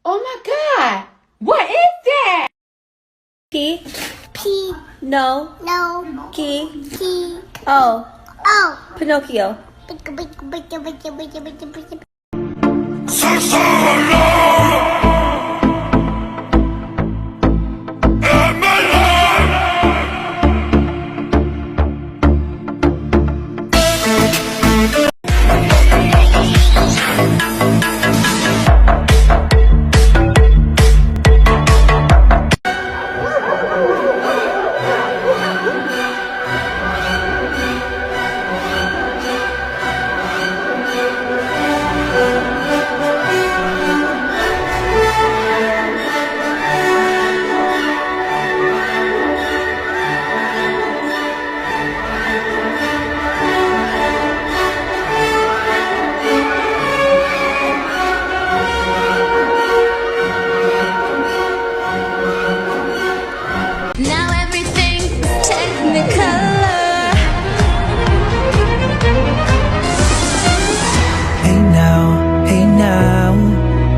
Oh my God! What is that? P. P. No. No. P. P. O. O. Pinocchio.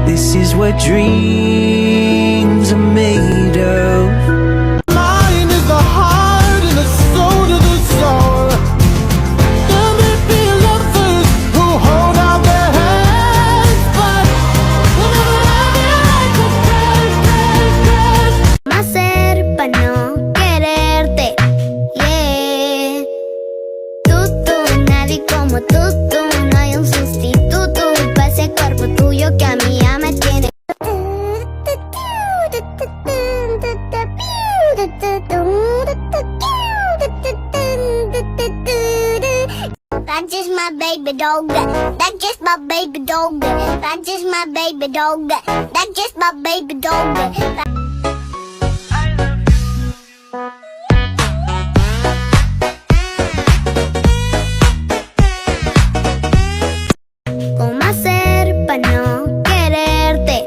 This is what dreams are made of. Mine is the heart and the soul to the soul. There may be lovers who hold out their hands, but we'll never love you like a friend. ¿Cómo hacer para no quererte? Yeah. Nadie como tú, no hay un sustituto para ese cuerpo tuyo que a mí ya me tiene. That's just my baby dog. That's just my baby dog. That's just my baby dog. That's just my baby dog. ¿Cómo hacer para no quererte?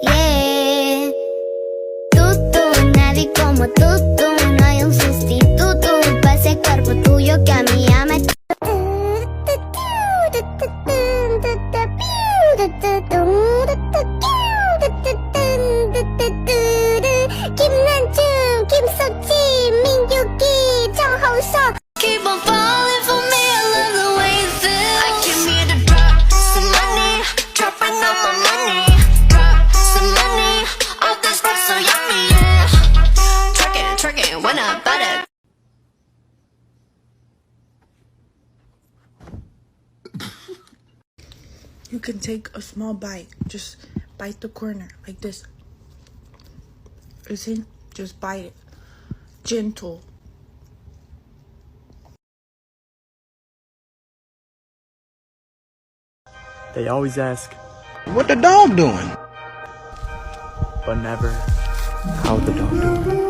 Yeah. Nadie como tú, no hay un sustituto para ese cuerpo tuyo que a mí ya me. Kim So-ji, Min Yoo-ki, Jung Ho-seo. Keep on falling for me, I love the way you feel. I came here to drop some money, dropping all my money. Drop some money, all this stuff so yummy, yeah. Twerking, when I butt it. You can take a small bite. Just bite the corner like this. You see? Just bite it. Gentle. They always ask, What the dog doing? but never, how the dog doing.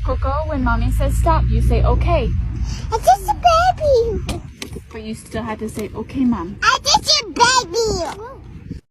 Coco, when mommy says stop, you say okay. I'm just a baby. But you still had to say okay, mom. I